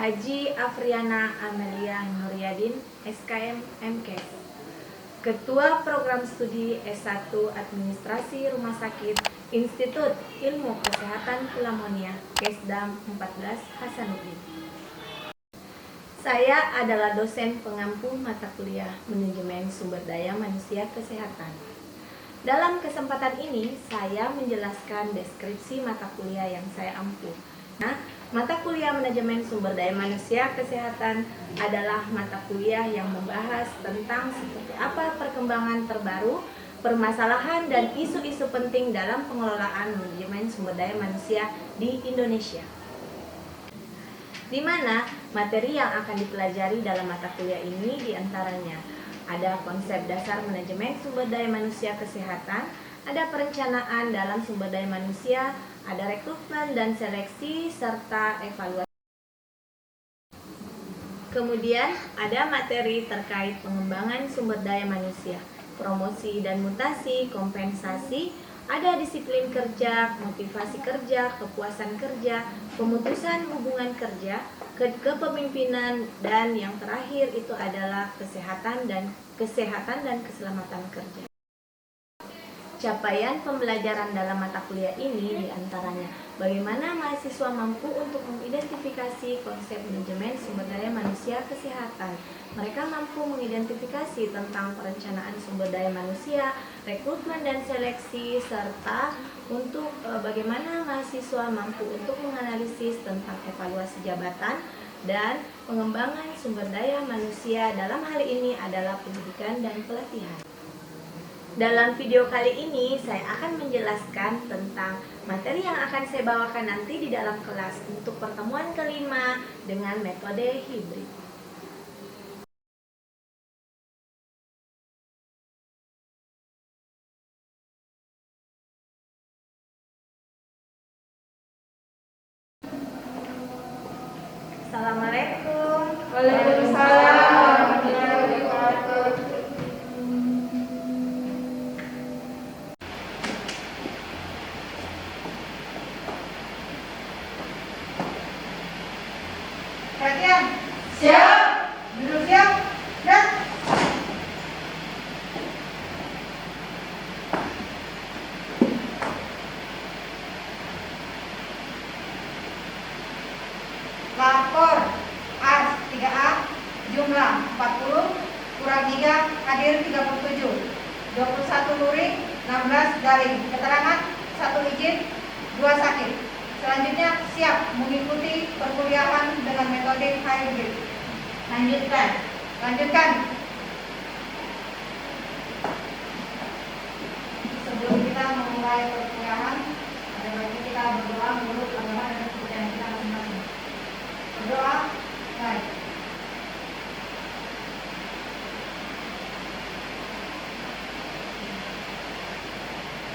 Haji Afriana Amelia Nuryadin, SKM MKes, Ketua Program Studi S1 Administrasi Rumah Sakit Institut Ilmu Kesehatan Pulmonia, Kesdam 14 Hasanuddin. Saya adalah dosen pengampu mata kuliah Manajemen Sumber Daya Manusia Kesehatan. Dalam kesempatan ini, saya menjelaskan deskripsi mata kuliah yang saya ampu. Nah, mata kuliah Manajemen Sumber Daya Manusia Kesehatan adalah mata kuliah yang membahas tentang seperti apa perkembangan terbaru, permasalahan dan isu-isu penting dalam pengelolaan manajemen sumber daya manusia di Indonesia. Di mana materi yang akan dipelajari dalam mata kuliah ini diantaranya ada konsep dasar manajemen sumber daya manusia kesehatan, ada perencanaan dalam sumber daya manusia, ada rekrutmen dan seleksi, serta evaluasi. Kemudian ada materi terkait pengembangan sumber daya manusia, promosi dan mutasi, kompensasi, ada disiplin kerja, motivasi kerja, kepuasan kerja, pemutusan hubungan kerja, kepemimpinan, dan yang terakhir itu adalah kesehatan dan keselamatan kerja. Capaian pembelajaran dalam mata kuliah ini diantaranya bagaimana mahasiswa mampu untuk mengidentifikasi konsep manajemen sumber daya manusia kesehatan. Mereka mampu mengidentifikasi tentang perencanaan sumber daya manusia, rekrutmen dan seleksi, serta untuk bagaimana mahasiswa mampu untuk menganalisis tentang evaluasi jabatan dan pengembangan sumber daya manusia. Dalam hal ini adalah pendidikan dan pelatihan. Dalam video kali ini saya akan menjelaskan tentang materi yang akan saya bawakan nanti di dalam kelas untuk pertemuan kelima dengan metode hibrid. Assalamualaikum. Waalaikumsalam. Perhatian. Siap. Duduk siap. Dan lapor AS 3A jumlah 40 kurang 3 hadir 37, 21 luring, 16 daring. Keterangan 1 izin, 2 sakit. Selanjutnya siap mengikuti perkuliahan dengan metode hybrid. Lanjutkan. Sebelum kita memulai perkuliahan, ada baiknya kita berdoa menurut agama dan kepercayaan kita masing-masing. Berdoa, baik.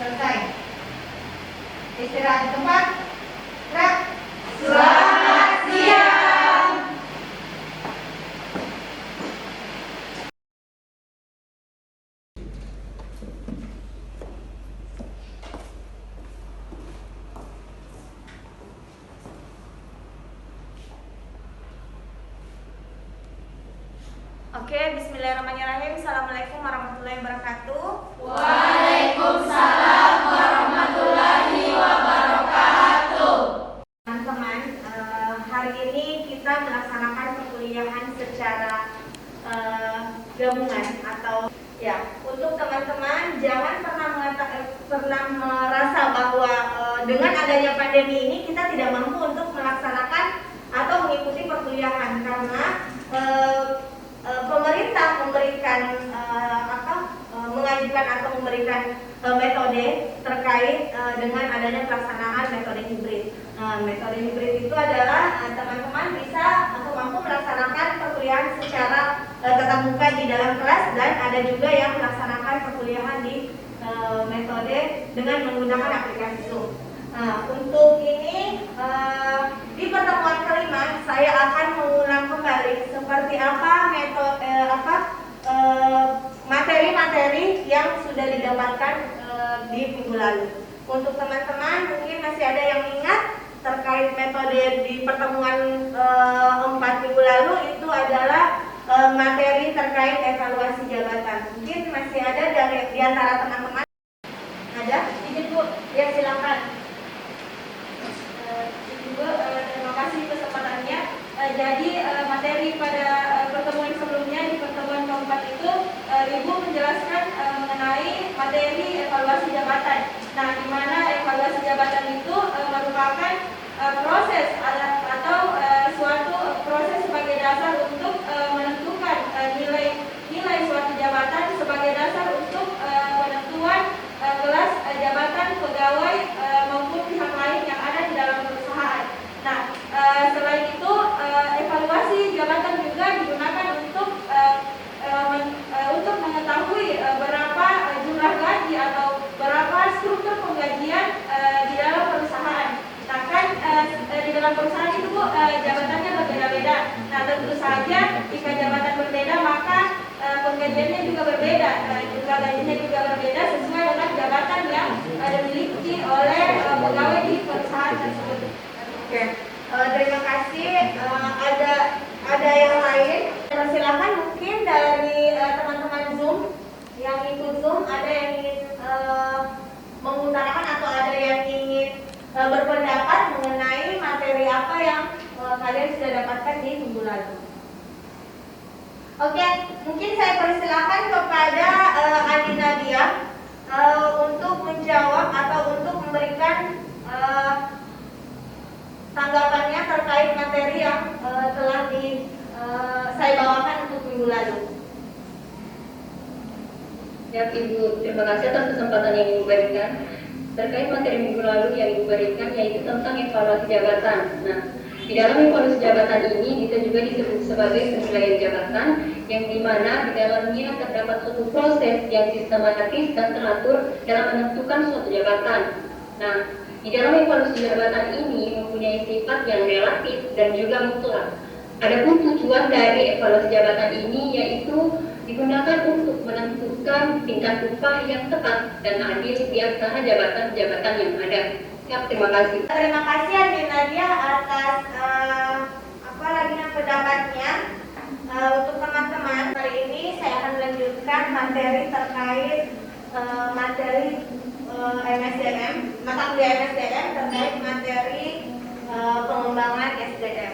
Selesai. Istirahat di tempat. Gerak. Selamat siang. Oke, bismillahirrahmanirrahim. Assalamualaikum warahmatullahi wabarakatuh. Waalaikumsalam warahmatullahi wabarakatuh. Teman-teman, hari ini kita melaksanakan perkuliahan secara gabungan atau ya, untuk teman-teman jangan pernah merasa bahwa dengan adanya pandemi ini kita tidak mampu untuk melaksanakan atau mengikuti perkuliahan karena pemerintah memberikan mengajukan atau memberikan metode terkait dengan adanya pelaksanaan metode hibrid. Metode hibrid itu adalah teman-teman bisa atau mampu melaksanakan perkuliahan secara tatap muka di dalam kelas, dan ada juga yang melaksanakan perkuliahan di metode dengan menggunakan aplikasi Zoom. Untuk ini di pertemuan kelima saya akan mengulang kembali seperti apa metode materi-materi yang sudah didapatkan di minggu lalu. Untuk teman-teman mungkin masih ada yang ingat terkait metode di pertemuan 4 minggu lalu itu adalah materi terkait evaluasi jabatan. Mungkin masih ada dari di antara teman-teman. Ada? Izin Bu, ya silakan. Ibu, terima kasih kesempatannya. Jadi materi pada pertemuan sebelumnya di pertemuan keempat itu Ibu menjelaskan mengenai materi evaluasi jabatan. Nah, di mana evaluasi jabatan itu merupakan proses atau suatu proses sebagai dasar untuk menentukan nilai suatu jabatan sebagai dasar untuk penentuan kelas jabatan pegawai maupun pihak lain yang ada di dalam perusahaan. Nah, selain itu evaluasi jabatan juga digunakan untuk mengetahui berapa jumlah gaji atau berapa struktur penggajian di dalam perusahaan. Nah, kan di dalam perusahaan itu Bu, jabatannya berbeda-beda. Nah, tentu saja jika jabatan berbeda maka penggajiannya juga berbeda, juga gajinya juga berbeda sesuai dengan jabatan yang dimiliki oleh pegawai di perusahaan tersebut. Oke, terima kasih. Ada yang lain? Silakan mungkin dari teman-teman Zoom yang ikut Zoom, ada yang ingin mengutarakan atau ada yang ingin berpendapat mengenai materi apa yang kalian sudah dapatkan di minggu lalu. Oke, mungkin saya persilakan kepada Adi Nadia untuk menjawab atau untuk memberikan tanggapannya terkait materi yang telah saya bawakan untuk minggu lalu. Ya, Ibu, terima kasih atas kesempatan yang Ibu berikan. Terkait materi minggu lalu yang Ibu berikan, yaitu tentang evaluasi jabatan. Nah, di dalam evaluasi jabatan ini bisa juga disebut sebagai penilaian jabatan, yang dimana di dalamnya terdapat suatu proses yang sistematis dan teratur dalam menentukan suatu jabatan. Nah, di dalam evaluasi jabatan ini mempunyai sifat yang relatif dan juga mutlak. Adapun tujuan dari evaluasi jabatan ini yaitu digunakan untuk menentukan tingkat upah yang tepat dan adil di antara jabatan-jabatan yang ada. Ya, terima kasih. Terima kasih Adi Nadia atas pendapatnya. Untuk teman-teman, hari ini saya akan melanjutkan materi terkait materi MSDM, mata kuliah MSDM terkait materi pengembangan SDM.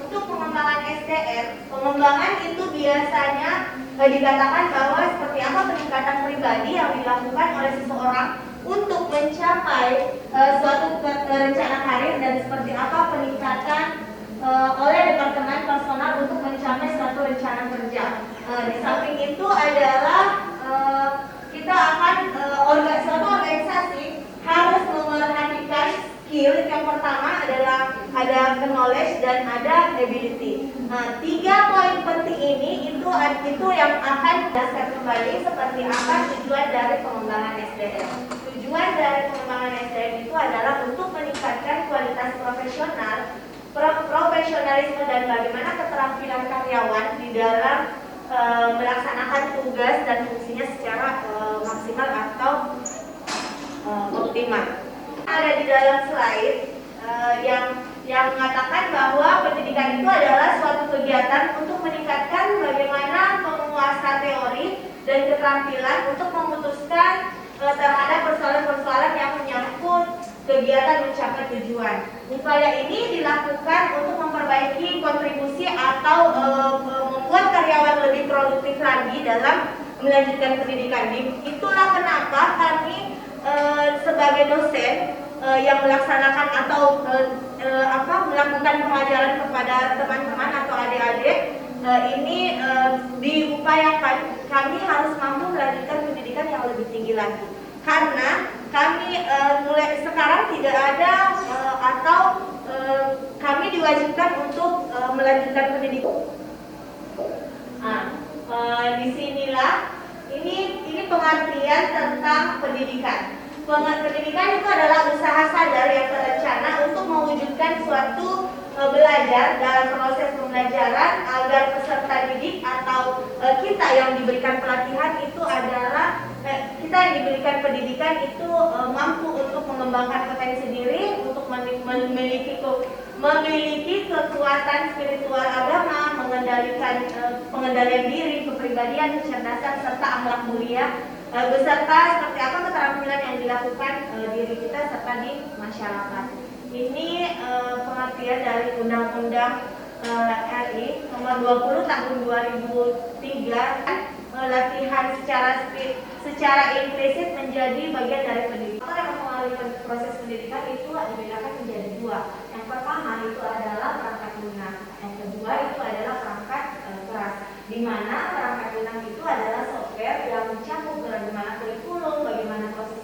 Untuk pengembangan SDM, pengembangan itu biasanya dikatakan bahwa seperti apa peningkatan pribadi yang dilakukan oleh seseorang untuk mencapai suatu rencana karir dan seperti apa peningkatan oleh departemen personal untuk mencapai suatu rencana kerja. Di samping itu adalah kita akan suatu organisasi harus memerhatikan skill. Yang pertama adalah ada knowledge dan ada ability. Nah, 3 poin penting ini itu yang akan dijelaskan kembali seperti apa tujuan dari pengembangan SDM. Tujuan dari pengembangan SDM itu adalah untuk meningkatkan kualitas profesionalisme dan bagaimana keterampilan karyawan di dalam melaksanakan tugas dan fungsinya secara maksimal atau optimal. Ada di dalam slide yang mengatakan bahwa pendidikan itu adalah suatu kegiatan untuk meningkatkan bagaimana penguasa teori dan keterampilan untuk memutuskan terhadap persoalan-persoalan yang menyangkut kegiatan mencapai tujuan. Upaya ini dilakukan untuk memperbaiki kontribusi atau membuat karyawan lebih produktif lagi dalam melanjutkan pendidikan. Itulah kenapa kami sebagai dosen yang melaksanakan atau melakukan pengajaran kepada teman-teman atau adik-adik ini diupayakan kami harus mampu melanjutkan pendidikan yang lebih tinggi lagi. Karena kami mulai sekarang tidak ada kami diwajibkan untuk melanjutkan pendidikan. Disinilah ini pengertian tentang pendidikan. Pendidikan itu adalah usaha sadar yang terencana untuk mewujudkan suatu belajar dalam proses pembelajaran agar peserta didik atau kita yang diberikan pelatihan itu adalah kita yang diberikan pendidikan itu mampu untuk mengembangkan potensi diri, untuk memiliki kekuatan spiritual agama, mengendalikan pengendalian diri, kepribadian, kecerdasan, serta akhlak mulia, beserta seperti apa keterampilan yang dilakukan diri kita serta di masyarakat. Ini pengertian dari Undang-Undang RI nomor 20 tahun 2003, latihan secara implisit menjadi bagian dari pendidikan. Apa yang mempengaruhi proses pendidikan itu dibedakan menjadi dua. Yang pertama itu adalah perangkat lunak, yang kedua itu adalah perangkat keras, di mana perangkat lunak itu adalah software yang mencakup bagaimana kurikulum, bagaimana proses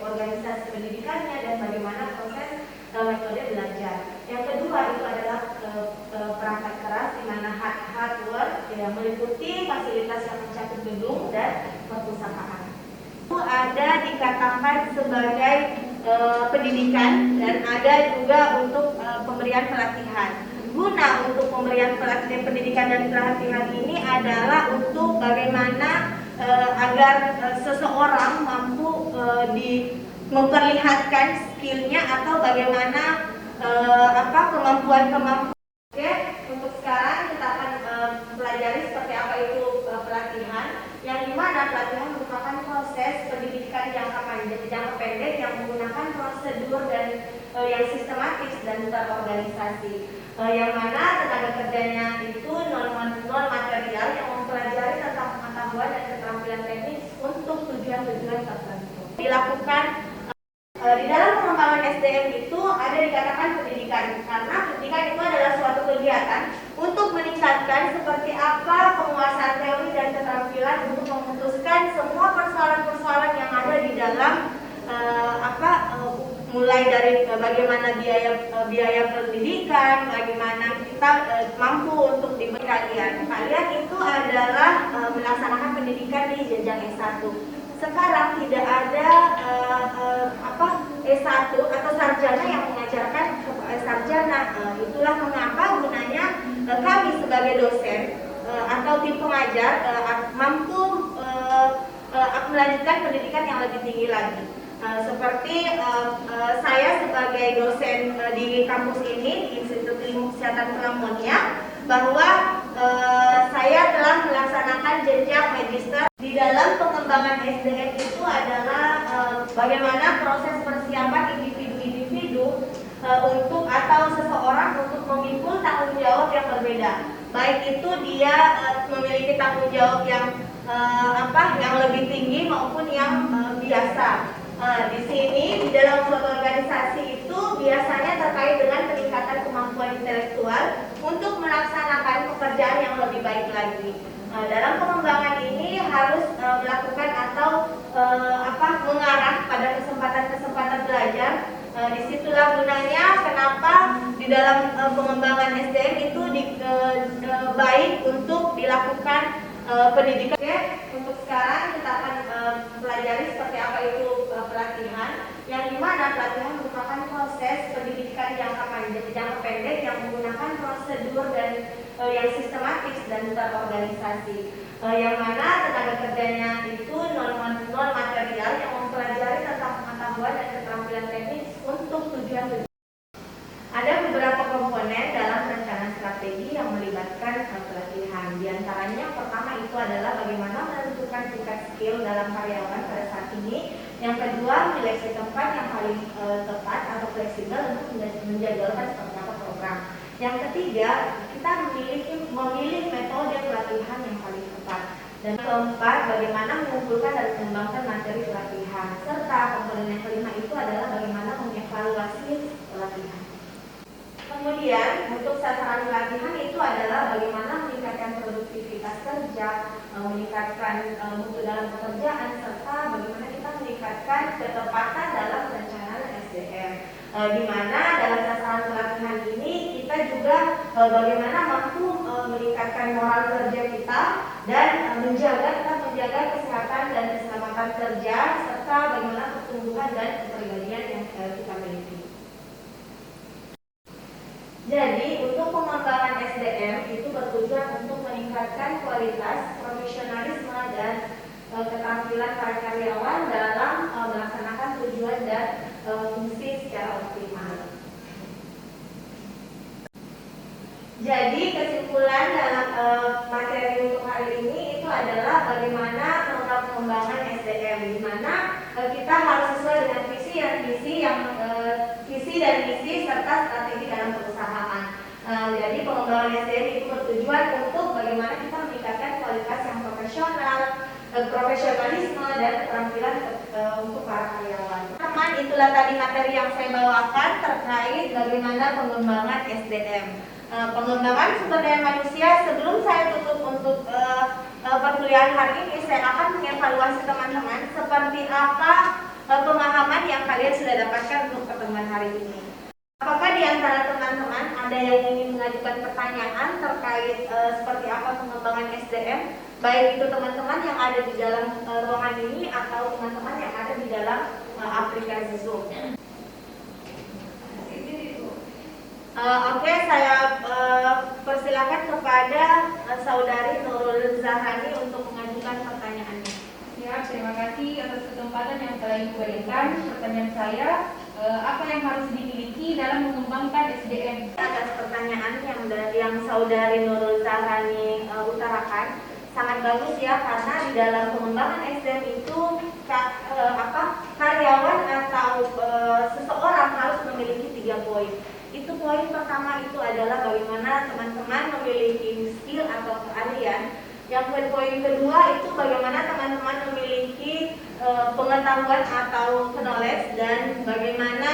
organisasi pendidikannya, dan bagaimana proses metode belajar. Yang kedua itu adalah perangkat keras, di mana hardware yang meliputi fasilitas yang mencakup gedung dan perpustakaan. Itu ada dikatakan sebagai pendidikan dan ada juga untuk pemberian pelatihan. Guna untuk pemberian pelatihan pendidikan dan pelatihan ini adalah untuk bagaimana agar seseorang mampu memperlihatkan skillnya atau bagaimana kemampuan. Oke, untuk sekarang kita akan pelajari seperti apa itu pelatihan, yang dimana pelatihan merupakan proses pendidikan jangka pendek yang menggunakan prosedur dan yang sistematis dan terorganisasi, yang mana tenaga kerjanya itu non material yang mempelajari tentang pengetahuan dan keterampilan teknis untuk tujuan-tujuan tertentu. Dilakukan di dalam pengembangan SDM itu ada dikatakan pendidikan, karena pendidikan itu adalah suatu kegiatan untuk meningkatkan seperti apa penguasaan teori dan keterampilan untuk memutuskan semua persoalan-persoalan yang ada di dalam mulai dari bagaimana biaya pendidikan, bagaimana kita mampu untuk diberi kalian itu adalah melaksanakan pendidikan di jenjang S1. Sekarang tidak ada S1 atau sarjana yang mengajarkan sarjana. Itulah mengapa gunanya kami sebagai dosen atau tim pengajar mampu melanjutkan pendidikan yang lebih tinggi lagi. Seperti saya sebagai dosen di kampus ini, di Institut Ilmu Kesehatan Pneumonia, bahwa saya telah melaksanakan jenjang magister. Di dalam pengembangan SDM itu adalah bagaimana proses persiapan individu-individu untuk atau seseorang untuk memikul tanggung jawab yang berbeda. Baik itu dia memiliki tanggung jawab yang yang lebih tinggi maupun yang biasa. Di sini di dalam suatu organisasi itu biasanya terkait dengan peningkatan kemampuan intelektual untuk melaksanakan pekerjaan yang lebih baik lagi. Dalam pengembangan ini harus melakukan atau mengarah pada kesempatan-kesempatan belajar. Disitulah gunanya kenapa di dalam pengembangan SDM itu baik untuk dilakukan pendidikan. Oke, untuk sekarang kita akan pelajari seperti apa itu pelatihan, yang dimana pelatihan merupakan proses pendidikan jangka pendek yang menggunakan prosedur dan yang sistematis dan terorganisasi, yang mana tenaga kerjanya itu non material yang mempelajari tentang pengetahuan dan keterampilan teknis untuk tujuan. Ada beberapa komponen dalam rencana strategi yang melibatkan pelatihan. Di antaranya yang pertama itu adalah bagaimana menentukan tingkat skill dalam karyawan pada saat ini. Yang kedua, seleksi tempat yang paling tepat atau fleksibel untuk menjadwalkan seperti apa program. Yang ketiga, kita memilih metode pelatihan yang paling tepat. Dan keempat, bagaimana mengumpulkan dan mengembangkan materi pelatihan. Serta komponen yang kelima itu adalah bagaimana mengevaluasi pelatihan. Kemudian untuk sasaran pelatihan itu adalah bagaimana meningkatkan produktivitas kerja, meningkatkan mutu dalam pekerjaan, serta bagaimana kita meningkatkan ketepatan dalam perencanaan SDM. Di mana dalam sasaran pelatihan ini kita juga bagaimana mampu meningkatkan moral kerja kita dan menjaga kesehatan dan keselamatan kerja, serta bagaimana pertumbuhan dan kepribadian yang kita miliki. Jadi, untuk pengembangan SDM itu bertujuan untuk meningkatkan kualitas, profesionalisme, dan keterampilan para karyawan dalam melaksanakan tujuan dan fungsi secara optimal. Jadi kesimpulan dalam materi untuk hari ini itu adalah bagaimana program pengembangan SDM, di mana kita harus sesuai dengan visi dan misi serta strategi dalam perusahaan. Jadi pengembangan SDM itu bertujuan untuk bagaimana kita meningkatkan kualitas yang profesional, profesionalisme dan keterampilan untuk para karyawan. Teman, itulah tadi materi yang saya bawakan terkait bagaimana pengembangan SDM. Pengembangan sumber daya manusia. Sebelum saya tutup untuk perkuliahan hari ini, saya akan mengevaluasi teman-teman seperti apa pemahaman yang kalian sudah dapatkan untuk pertemuan hari ini. Apakah di antara teman-teman ada yang ingin mengajukan pertanyaan terkait seperti apa pengembangan SDM, baik itu teman-teman yang ada di dalam ruangan ini atau teman-teman yang ada di dalam aplikasi Zoom? Oke, saya persilakan kepada Saudari Nurul Zahani untuk mengajukan pertanyaannya. Ya, terima kasih atas kesempatan yang telah Ibu berikan. Pertanyaan saya, apa yang harus dimiliki dalam mengembangkan SDM? Atas pertanyaan yang Saudari Nurul Zahani utarakan, sangat bagus ya, karena di dalam pengembangan SDM itu karyawan atau seseorang harus memiliki 3 poin. Itu poin pertama itu adalah bagaimana teman-teman memiliki skill atau keahlian. Yang poin kedua itu bagaimana teman-teman memiliki pengetahuan atau knowledge, dan bagaimana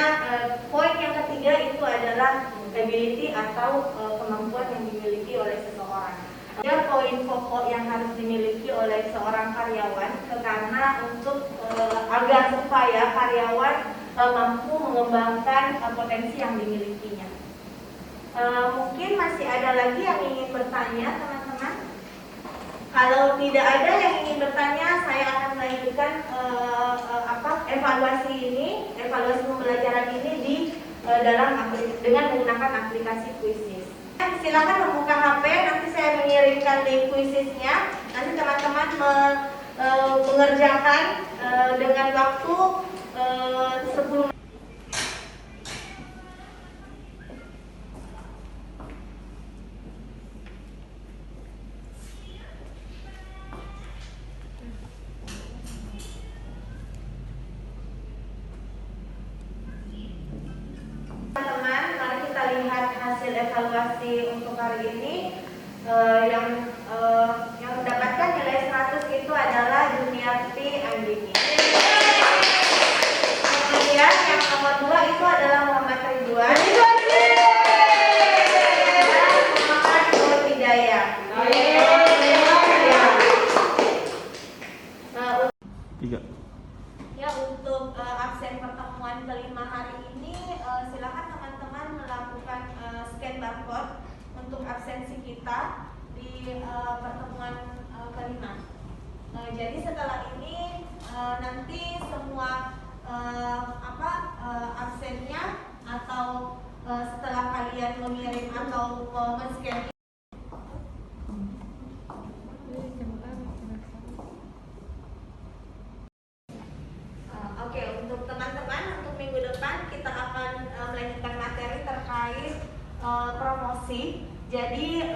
poin yang ketiga itu adalah ability atau kemampuan yang dimiliki oleh seseorang. Ada poin pokok yang harus dimiliki oleh seorang karyawan karena untuk agar supaya karyawan mampu mengembangkan potensi yang dimilikinya. Mungkin masih ada lagi yang ingin bertanya, teman-teman? Kalau tidak ada yang ingin bertanya, saya akan melanjutkan evaluasi pembelajaran ini dengan menggunakan aplikasi Quizizz. Silakan membuka HP, nanti saya mengirimkan link Quizizz-nya. Nanti teman-teman mengerjakan dengan waktu 10 teman-teman, mari kita lihat hasil evaluasi untuk hari ini. Yang mendapatkan nilai 100 itu adalah Juniarti Andini. Kemudian yang nomor 2 itu adalah Muhammad Ridwan dan Muhammad Nur Hidayah. Ya, untuk absen pertemuan kelima hari ini, silakan teman-teman melakukan scan barcode untuk absensi kita di pertemuan kelima. Jadi setelah ini nanti semua absennya atau setelah kalian mengirim atau men-scan. Oke, untuk teman-teman, untuk minggu depan kita akan melanjutkan materi terkait promosi. Jadi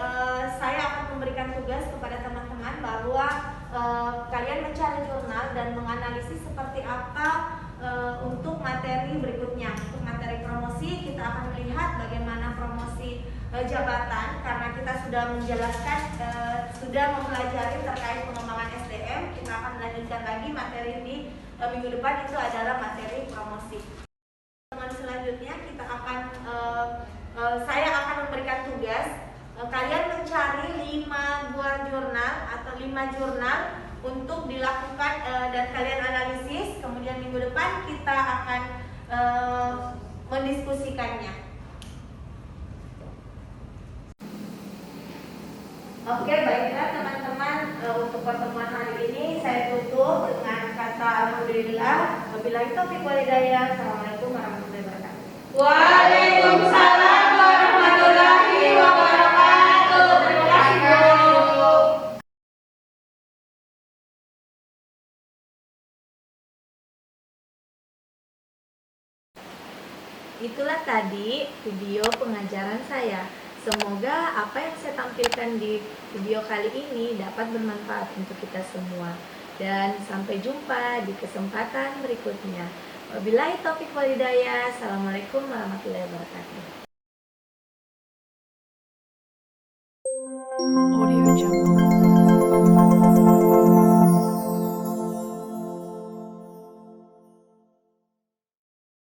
saya akan memberikan tugas kepada teman-teman bahwa kalian mencari jurnal dan menganalisis seperti apa untuk materi berikutnya. Untuk materi promosi kita akan melihat bagaimana promosi jabatan, karena kita sudah menjelaskan, sudah mempelajari terkait pengembangan SDM. Kita akan melanjutkan lagi materi di minggu depan, itu adalah materi promosi. Teman selanjutnya kita akan saya akan memberikan tugas kalian mencari 5 buah jurnal atau 5 jurnal untuk dilakukan dan kalian analisis. Kemudian minggu depan kita akan mendiskusikannya. Oke, baiklah teman-teman, untuk pertemuan hari ini saya tutup dengan kata alhamdulillah. Wabillahi taufiq wal hidayah. Assalamualaikum warahmatullahi wabarakatuh. Waalaikumsalam warahmatullahi wabarakatuh. Terima kasih, Bu. itulah tadi video pengajaran saya. Semoga apa yang saya tampilkan di video kali ini dapat bermanfaat untuk kita semua. Dan sampai jumpa di kesempatan berikutnya. Wabillahi taufiq wal hidayah. Assalamualaikum warahmatullahi wabarakatuh. Audio Jungle.